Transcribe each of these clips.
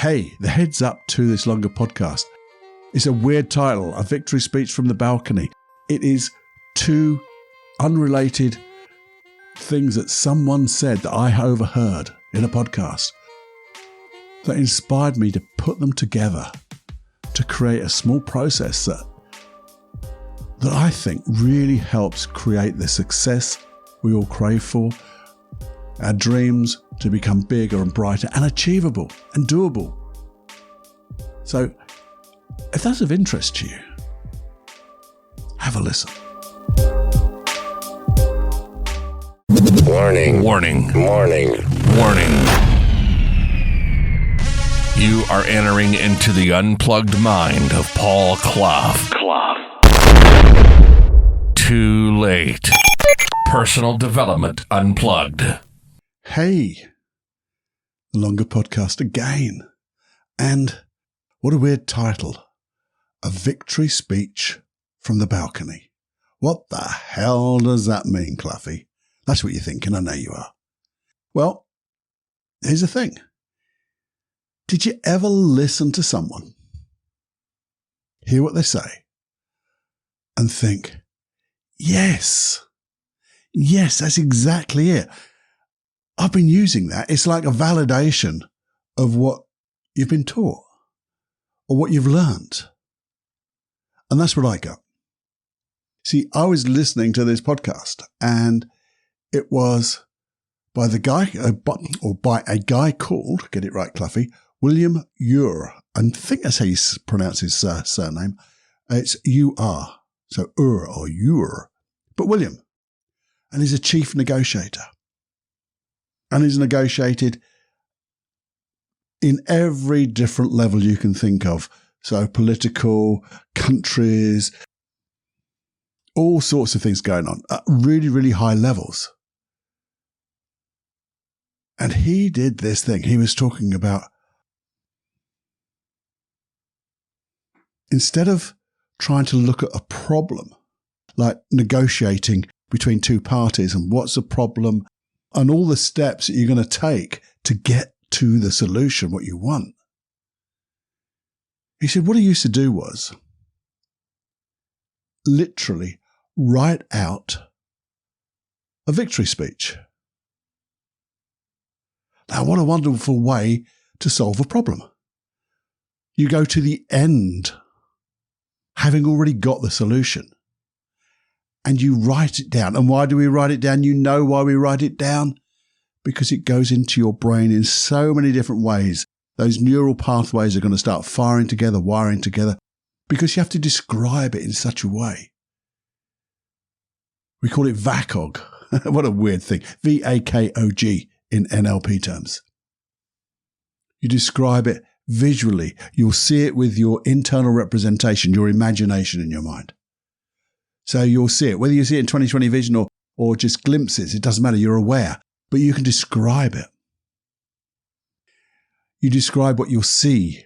Hey, the heads up to this longer podcast. It's a weird title, A Victory Speech from the Balcony. It is two unrelated things that someone said that I overheard in a podcast that inspired me to put them together to create a small process that I think really helps create the success we all crave for, our dreams to become bigger and brighter and achievable and doable. So, if that's of interest to you, have a listen. Warning. Warning. Warning. Warning. You are entering into the unplugged mind of Paul Clough. Too late. Personal Development Unplugged. Hey, the longer podcast again. And what a weird title. A Victory Speech from the Balcony. What the hell does that mean, Cloughie? That's what you're thinking, I know you are. Well, here's the thing. Did you ever listen to someone, hear what they say, and think, yes, that's exactly it. I've been using that. It's like a validation of what you've been taught or what you've learned. And that's what I got. See, I was listening to this podcast and it was by the guy, by a guy called, get it right, Cloughie, William Ure. I think that's how you pronounce his surname. It's U-R, so Ure or Ure, but William. And he's a chief negotiator. And he's negotiated in every different level you can think of. So political, countries, all sorts of things going on at really, really high levels. And he did this thing. He was talking about instead of trying to look at a problem, like negotiating between two parties and what's the problem and all the steps that you're going to take to get to the solution, what you want. He said what he used to do was literally write out a victory speech. Now, what a wonderful way to solve a problem. You go to the end, having already got the solution, and you write it down. And why do we write it down? You know why we write it down? Because it goes into your brain in so many different ways. Those neural pathways are going to start firing together, wiring together, because you have to describe it in such a way. We call it VACOG. What a weird thing. VAKOG in NLP terms. You describe it visually. You'll see it with your internal representation, your imagination in your mind. So you'll see it, whether you see it in 20/20 vision or just glimpses, it doesn't matter, you're aware, but you can describe it. You describe what you'll see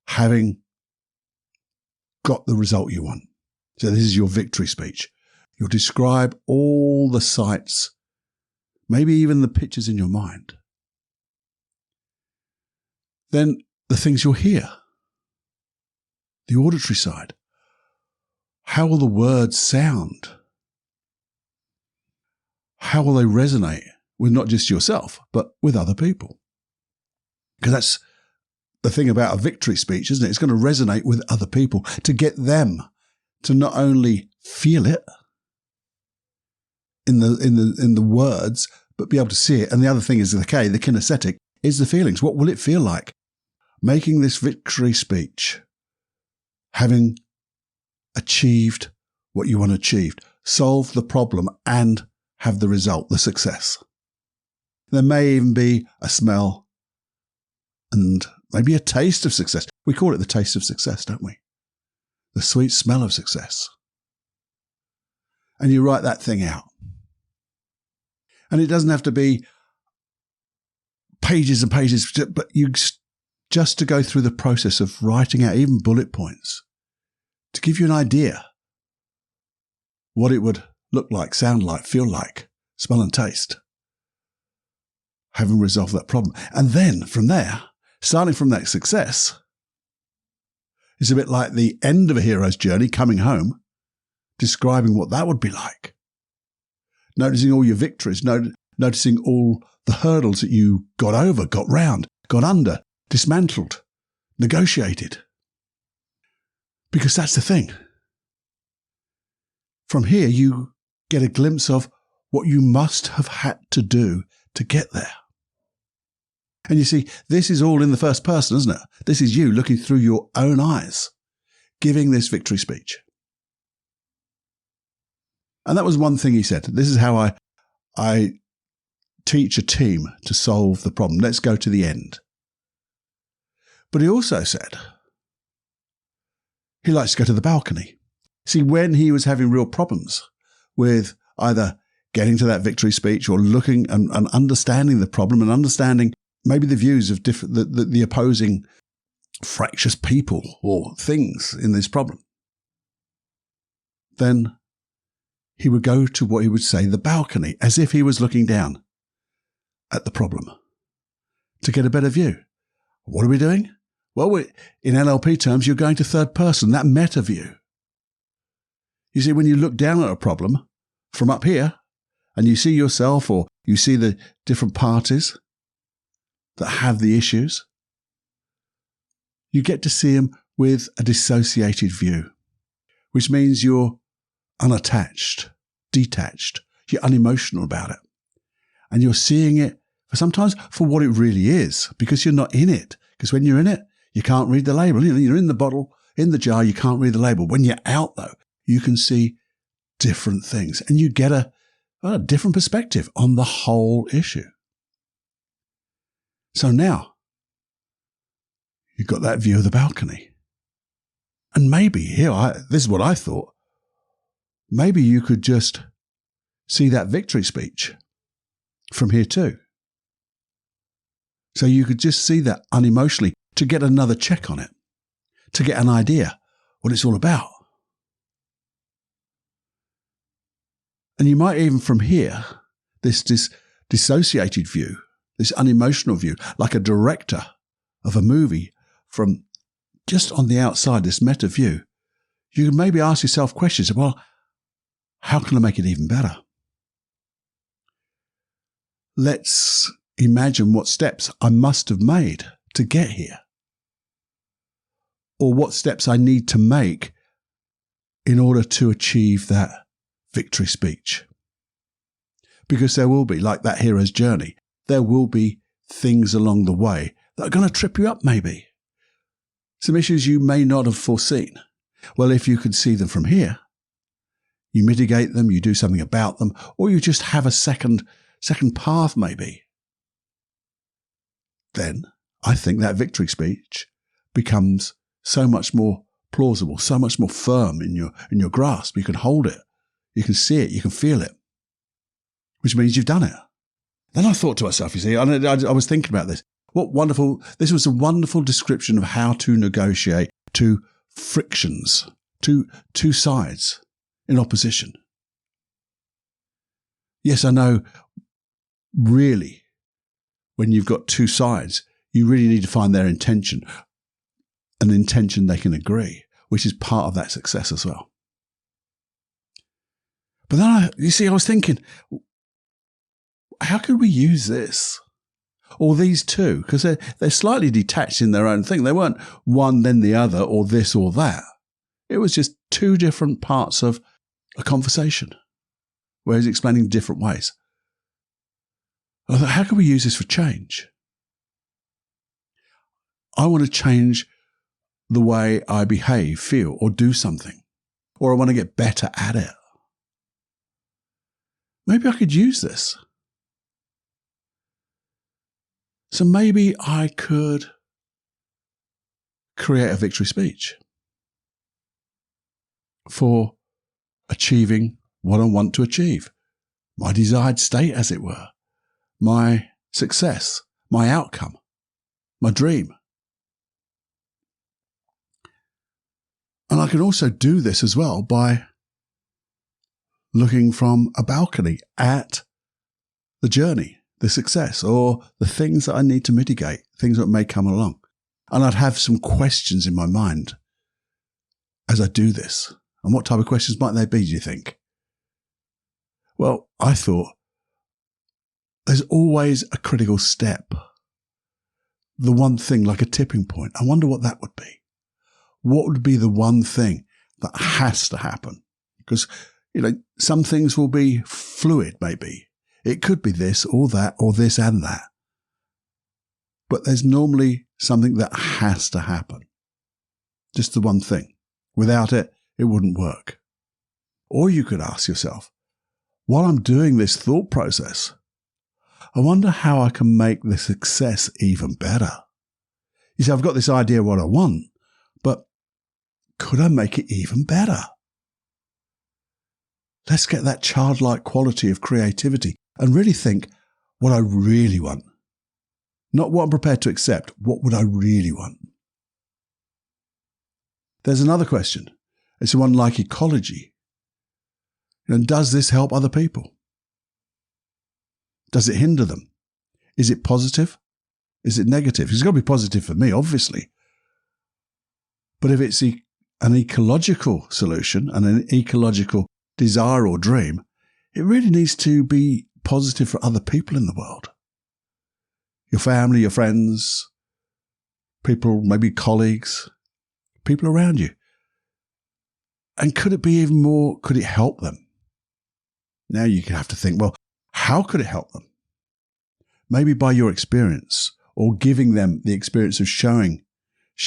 having got the result you want. So this is your victory speech. You'll describe all the sights, maybe even the pictures in your mind. Then the things you'll hear, the auditory side. How will the words sound? How will they resonate with not just yourself, but with other people? Because that's the thing about a victory speech, isn't it? It's going to resonate with other people to get them to not only feel it in the words, but be able to see it. And the other thing is the kinesthetic, is the feelings. What will it feel like? Making this victory speech, having achieved what you want achieved, solve the problem and have the result, the success. There may even be a smell and maybe a taste of success. We call it the taste of success, don't we? The sweet smell of success. And you write that thing out. And it doesn't have to be pages and pages, but you just to go through the process of writing out even bullet points to give you an idea what it would look like, sound like, feel like, smell and taste, having resolved that problem. And then from there, starting from that success is a bit like the end of a hero's journey, coming home, describing what that would be like. Noticing all your victories, noticing all the hurdles that you got over, got round, got under, dismantled, negotiated. Because that's the thing. From here, you get a glimpse of what you must have had to do to get there. And you see, this is all in the first person, isn't it? This is you looking through your own eyes, giving this victory speech. And that was one thing he said. This is how I teach a team to solve the problem. Let's go to the end. But he also said he likes to go to the balcony. See, when he was having real problems with either getting to that victory speech or looking and understanding the problem and understanding maybe the views of the opposing fractious people or things in this problem, then he would go to what he would say the balcony, as if he was looking down at the problem to get a better view. What are we doing? Well, in NLP terms, you're going to third person, that meta view. You see, when you look down at a problem from up here and you see yourself or you see the different parties that have the issues, you get to see them with a dissociated view, which means you're unattached, detached, you're unemotional about it. And you're seeing it sometimes for what it really is, because you're not in it. Because when you're in it, you can't read the label. You're in the bottle, in the jar, you can't read the label. When you're out, though, you can see different things and you get a different perspective on the whole issue. So now you've got that view of the balcony. And maybe here, this is what I thought, maybe you could just see that victory speech from here too. So you could just see that unemotionally to get another check on it, to get an idea what it's all about. And you might even from here, this dissociated view, this unemotional view, like a director of a movie from just on the outside, this meta view, you can maybe ask yourself questions. Well, how can I make it even better? Let's imagine what steps I must have made to get here, or what steps I need to make in order to achieve that victory speech. Because there will be, like that hero's journey, there will be things along the way that are going to trip you up maybe. Some issues you may not have foreseen. Well, if you could see them from here, you mitigate them, you do something about them, or you just have a second path maybe. Then I think that victory speech becomes so much more plausible, so much more firm in your grasp. You can hold it, you can see it, you can feel it, which means you've done it. Then I thought to myself, you see, I was thinking about this. This was a wonderful description of how to negotiate two frictions, two sides in opposition. Yes, I know, really, when you've got two sides, you really need to find their intention, an intention they can agree, which is part of that success as well. But then I was thinking, how could we use this? Or these two? Because they're slightly detached in their own thing. They weren't one, then the other, or this or that. It was just two different parts of a conversation where he's explaining different ways. I thought, how can we use this for change? I want to change the way I behave, feel, or do something. Or I want to get better at it. Maybe I could use this. So maybe I could create a victory speech for achieving what I want to achieve, my desired state, as it were, my success, my outcome, my dream. And I can also do this as well by looking from a balcony at the journey, the success or the things that I need to mitigate, things that may come along. And I'd have some questions in my mind as I do this. And what type of questions might they be, do you think? Well, I thought there's always a critical step. The one thing, like a tipping point. I wonder what that would be. What would be the one thing that has to happen? Because, some things will be fluid, maybe. It could be this or that or this and that. But there's normally something that has to happen. Just the one thing. Without it, it wouldn't work. Or you could ask yourself, while I'm doing this thought process, I wonder how I can make the success even better. You see, I've got this idea of what I want, but could I make it even better? Let's get that childlike quality of creativity and really think what I really want. Not what I'm prepared to accept, what would I really want? There's another question. It's one like ecology. And does this help other people? Does it hinder them? Is it positive? Is it negative? It's got to be positive for me, obviously. But if it's an ecological solution and an ecological desire or dream, it really needs to be positive for other people in the world. Your family, your friends, people, maybe colleagues, people around you. And could it be even more, could it help them? Now you have to think, well, how could it help them? Maybe by your experience or giving them the experience of showing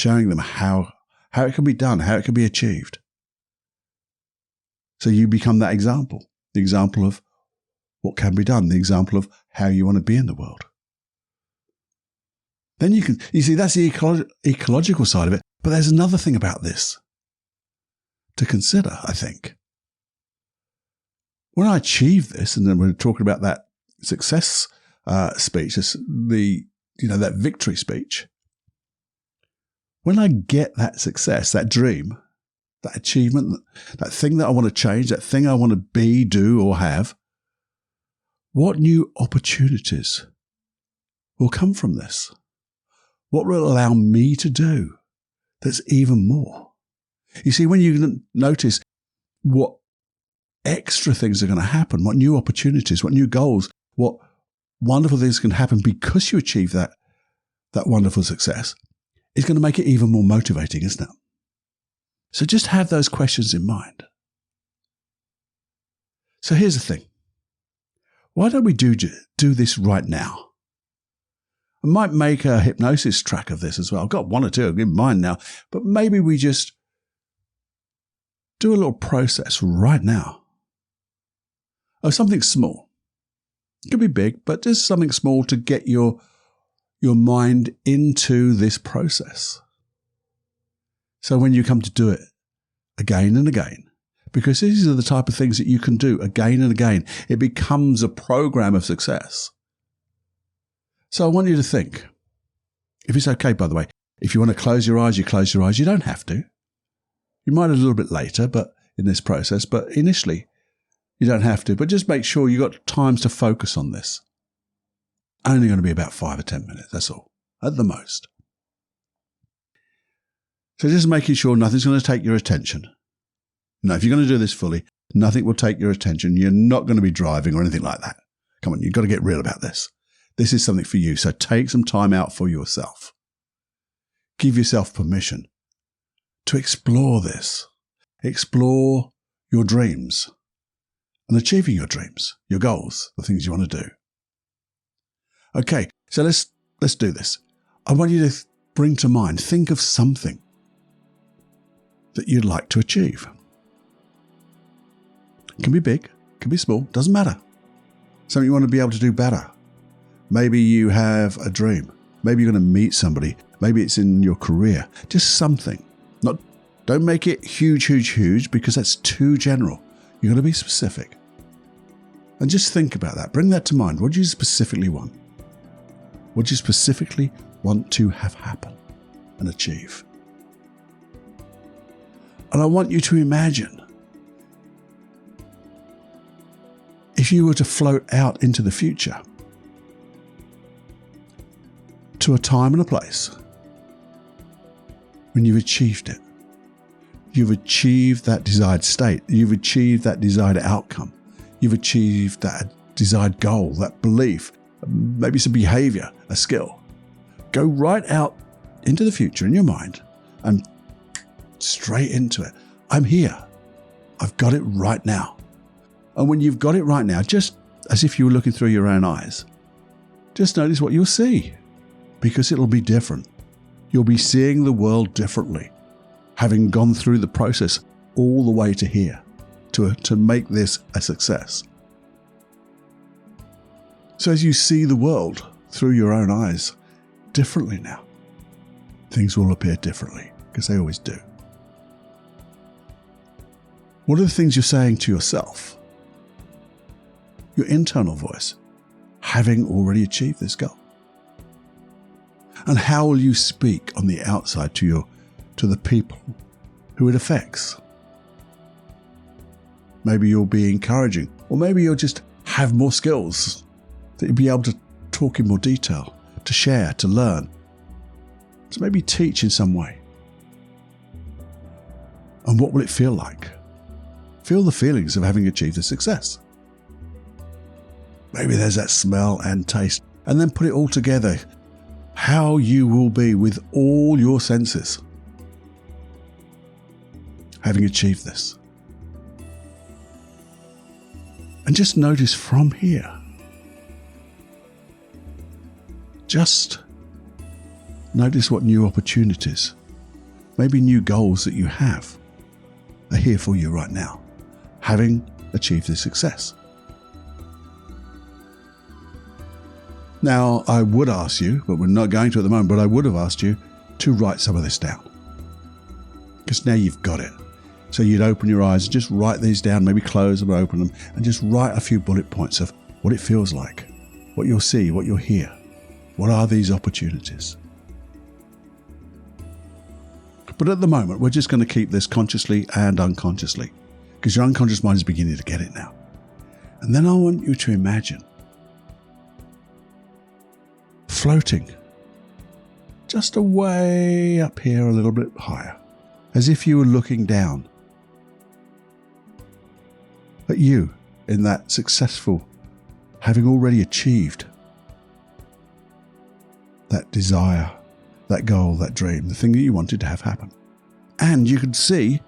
them how it can be done, how it can be achieved. So you become that example, the example of what can be done, the example of how you want to be in the world. Then you see, that's the ecological side of it. But there's another thing about this to consider, I think. When I achieve this, and then we're talking about that success speech, that victory speech. When I get that success, that dream, that achievement, that thing that I want to change, that thing I want to be, do, or have, what new opportunities will come from this? What will it allow me to do that's even more? You see, when you notice what extra things are going to happen, what new opportunities, what new goals, what wonderful things can happen because you achieve that wonderful success, it's going to make it even more motivating, isn't it? So just have those questions in mind. So here's the thing. Why don't we do this right now? I might make a hypnosis track of this as well. I've got one or two in mind now, but maybe we just do a little process right now of something small. It could be big, but just something small to get your mind into this process. So when you come to do it again and again, because these are the type of things that you can do again and again, it becomes a program of success. So I want you to think, if it's okay, by the way, if you want to close your eyes, you close your eyes. You don't have to. You might a little bit later, but in this process, but initially you don't have to, but just make sure you've got times to focus on this. Only going to be about 5 or 10 minutes, that's all, at the most. So just making sure nothing's going to take your attention. Now, if you're going to do this fully, nothing will take your attention. You're not going to be driving or anything like that. Come on, you've got to get real about this. This is something for you, so take some time out for yourself. Give yourself permission to explore this. Explore your dreams and achieving your dreams, your goals, the things you want to do. Okay, so let's do this. I want you to bring to mind, think of something that you'd like to achieve. It can be big, it can be small, doesn't matter. Something you want to be able to do better. Maybe you have a dream. Maybe you're going to meet somebody. Maybe it's in your career. Just something. Don't make it huge, because that's too general. You're going to be specific. And just think about that. Bring that to mind. What do you specifically want? What do you specifically want to have happen and achieve? And I want you to imagine if you were to float out into the future to a time and a place when you've achieved it. You've achieved that desired state. You've achieved that desired outcome. You've achieved that desired goal, that belief, maybe it's a behavior, a skill. Go right out into the future in your mind and straight into it. I'm here. I've got it right now. And when you've got it right now, just as if you were looking through your own eyes, just notice what you'll see, because it'll be different. You'll be seeing the world differently, having gone through the process all the way to here, to make this a success. So as you see the world through your own eyes differently now, things will appear differently, because they always do. What are the things you're saying to yourself? Your internal voice, having already achieved this goal. And how will you speak on the outside to the people who it affects? Maybe you'll be encouraging, or maybe you'll just have more skills that you'll be able to talk in more detail, to share, to learn, to maybe teach in some way. And what will it feel like? Feel the feelings of having achieved a success. Maybe there's that smell and taste, and then put it all together. How you will be with all your senses, having achieved this. And just notice from here, just notice what new opportunities, maybe new goals that you have, are here for you right now, having achieved this success. Now, I would ask you, but we're not going to at the moment, but I would have asked you to write some of this down. Because now you've got it. So you'd open your eyes and just write these down, maybe close them or open them, and just write a few bullet points of what it feels like, what you'll see, what you'll hear. What are these opportunities? But at the moment, we're just going to keep this consciously and unconsciously, because your unconscious mind is beginning to get it now. And then I want you to imagine floating just away up here, a little bit higher, as if you were looking down at you in that successful, having already achieved that desire, that goal, that dream, the thing that you wanted to have happen. And you could see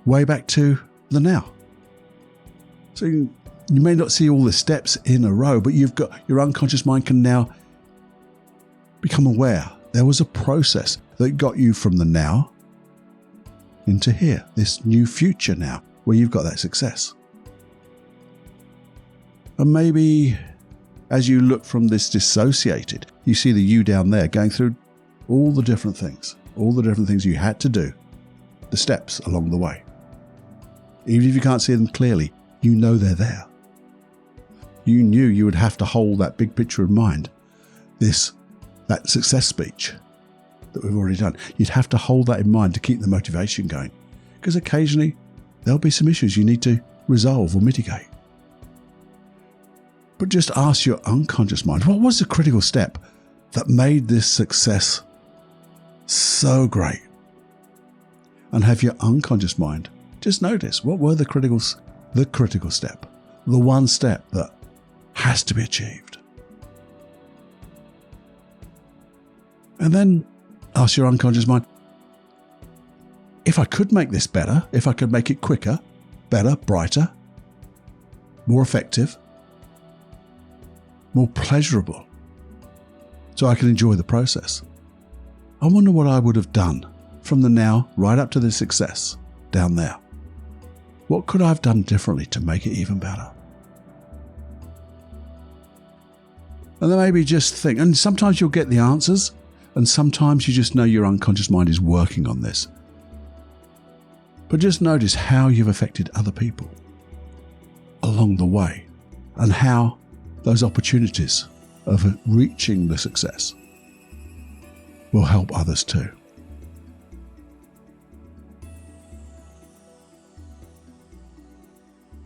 way back to the now. So you may not see all the steps in a row, but you've got your unconscious mind can now become aware. There was a process that got you from the now into here, this new future now, where you've got that success. And maybe as you look from this dissociated, you see the you down there going through all the different things you had to do, the steps along the way. Even if you can't see them clearly, you know they're there. You knew you would have to hold that big picture in mind, that success speech that we've already done. You'd have to hold that in mind to keep the motivation going, because occasionally there'll be some issues you need to resolve or mitigate. But just ask your unconscious mind, what was the critical step that made this success so great? And have your unconscious mind just notice, what were the critical step, the one step that has to be achieved. And then ask your unconscious mind, if I could make this better, if I could make it quicker, better, brighter, more effective, more pleasurable, so I can enjoy the process, I wonder what I would have done from the now right up to the success down there. What could I have done differently to make it even better? And then maybe just think, and sometimes you'll get the answers, and sometimes you just know your unconscious mind is working on this. But just notice how you've affected other people along the way, and how those opportunities of reaching the success will help others too.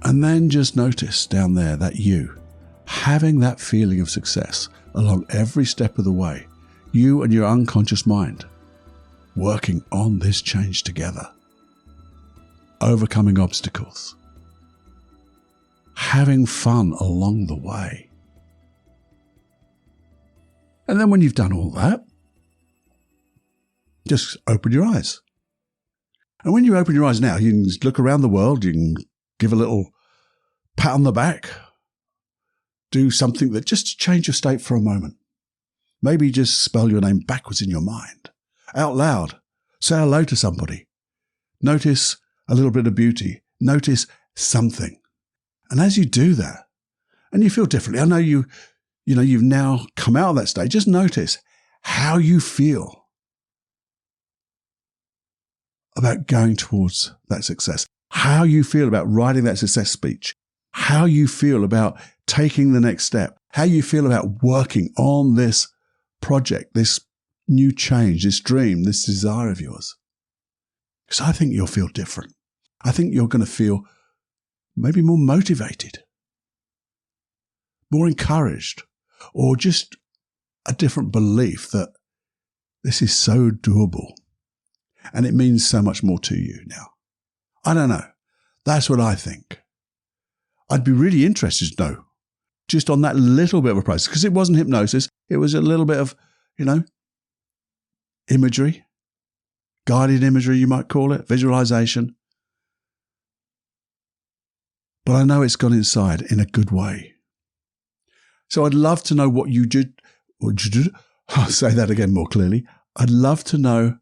And then just notice down there that you, having that feeling of success, along every step of the way, you and your unconscious mind working on this change together, overcoming obstacles, having fun along the way. And then when you've done all that, just open your eyes. And when you open your eyes now, you can look around the world, you can give a little pat on the back, do something that just to change your state for a moment. Maybe just spell your name backwards in your mind, out loud. Say hello to somebody. Notice a little bit of beauty. Notice something. And as you do that, and you feel differently, I know you've now come out of that state. Just notice how you feel about going towards that success, how you feel about writing that success speech, how you feel about taking the next step, how you feel about working on this project, this new change, this dream, this desire of yours. Because I think you'll feel different. I think you're going to feel maybe more motivated, more encouraged, or just a different belief that this is so doable. And it means so much more to you now. I don't know. That's what I think. I'd be really interested to know, just on that little bit of a process, because it wasn't hypnosis. It was a little bit of, imagery, guided imagery, you might call it, visualization. But I know it's gone inside in a good way. So I'd love to know what you did. I'll say that again more clearly. I'd love to know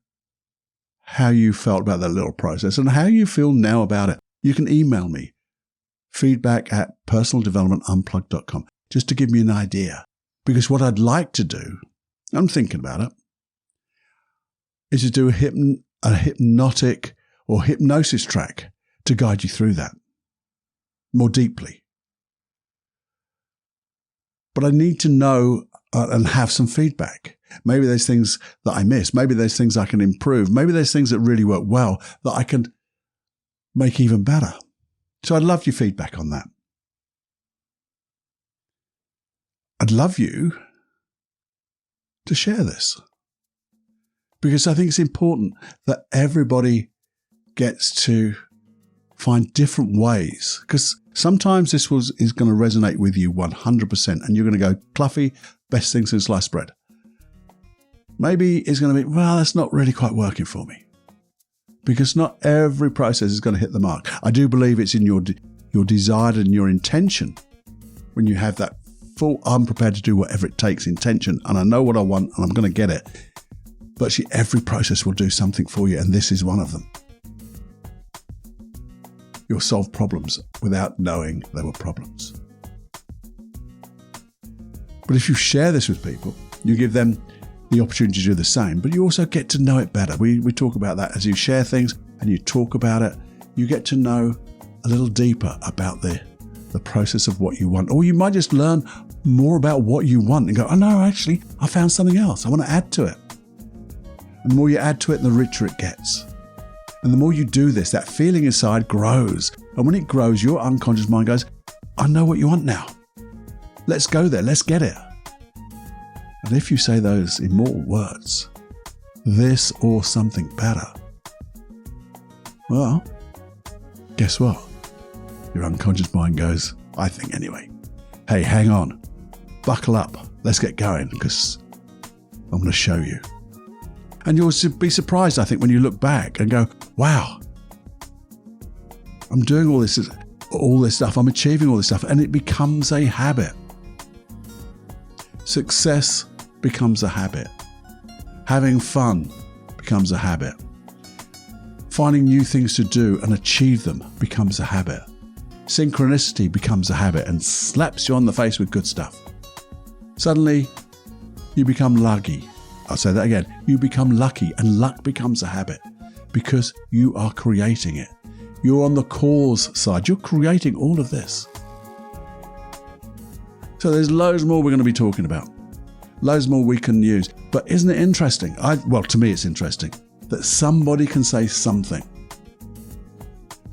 how you felt about that little process and how you feel now about it. You can email me, feedback@personaldevelopmentunplugged.com, just to give me an idea. Because what I'd like to do, I'm thinking about it, is to do a hypnotic or hypnosis track to guide you through that more deeply. But I need to know and have some feedback. Maybe there's things that I miss. Maybe there's things I can improve. Maybe there's things that really work well that I can make even better. So I'd love your feedback on that. I'd love you to share this, because I think it's important that everybody gets to find different ways, because sometimes this is going to resonate with you 100% and you're going to go, Cluffy, best thing since sliced bread. Maybe it's going to be, well, that's not really quite working for me, because not every process is going to hit the mark. I do believe it's in your desire and your intention when you have that full, I'm prepared to do whatever it takes intention, and I know what I want and I'm going to get it. But every process will do something for you, and this is one of them. You'll solve problems without knowing they were problems. But if you share this with people, you give them the opportunity to do the same, but you also get to know it better. We talk about that. As you share things and you talk about it, you get to know a little deeper about the process of what you want. Or you might just learn more about what you want and go, oh no, actually, I found something else. I want to add to it. And the more you add to it, the richer it gets. And the more you do this, that feeling inside grows. And when it grows, your unconscious mind goes, I know what you want now. Let's go there. Let's get it. And if you say those immortal words, this or something better, well, guess what? Your unconscious mind goes, I think anyway. Hey, hang on. Buckle up. Let's get going, because I'm going to show you. And you'll be surprised, I think, when you look back and go, wow, I'm doing all this stuff. I'm achieving all this stuff. And it becomes a habit. Success becomes a habit. Having fun becomes a habit. Finding new things to do and achieve them becomes a habit. Synchronicity becomes a habit and slaps you on the face with good stuff. Suddenly, you become lucky. I'll say that again. You become lucky, and luck becomes a habit because you are creating it. You're on the cause side. You're creating all of this. So there's loads more we're going to be talking about. Loads more we can use. But isn't it interesting? To me it's interesting that somebody can say something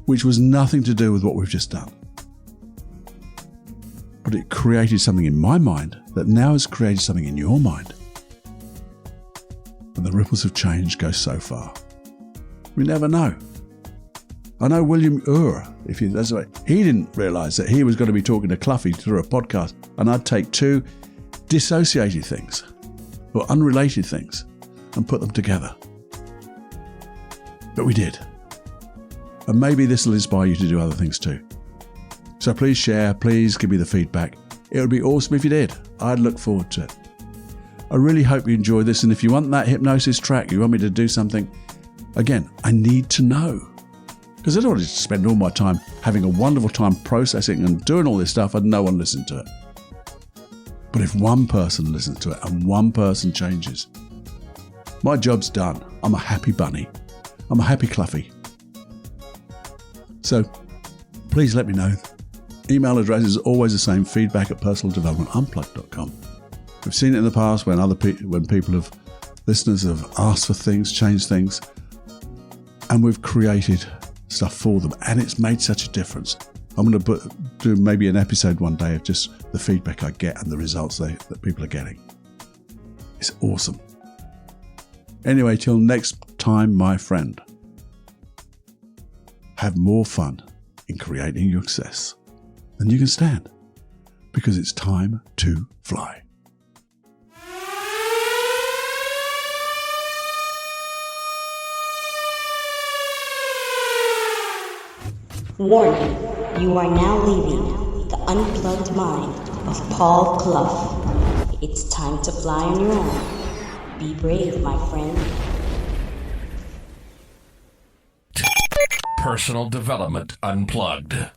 which was nothing to do with what we've just done. but it created something in my mind that now has created something in your mind. And the ripples of change go so far. We never know. I know William Ure, he didn't realise that he was going to be talking to Cluffy through a podcast, and I'd take two dissociated things, or unrelated things, and put them together. But we did. And maybe this will inspire you to do other things too. So please share, please give me the feedback. It would be awesome if you did. I'd look forward to it. I really hope you enjoy this, and if you want that hypnosis track, you want me to do something, again, I need to know. Because I don't want to spend all my time having a wonderful time processing and doing all this stuff and no one listens to it. But if one person listens to it and one person changes, my job's done. I'm a happy bunny. I'm a happy Cluffy. So please let me know. Email address is always the same, feedback@personaldevelopmentunplugged.com. We've seen it in the past when listeners have asked for things, changed things, and we've created stuff for them, and it's made such a difference. I'm going to do maybe an episode one day of just the feedback I get and the results that people are getting. It's awesome. Anyway, till next time, my friend, have more fun in creating your success than you can stand, because it's time to fly. Warning, you are now leaving the unplugged mind of Paul Clough. It's time to fly on your own. Be brave, my friend. Personal Development Unplugged.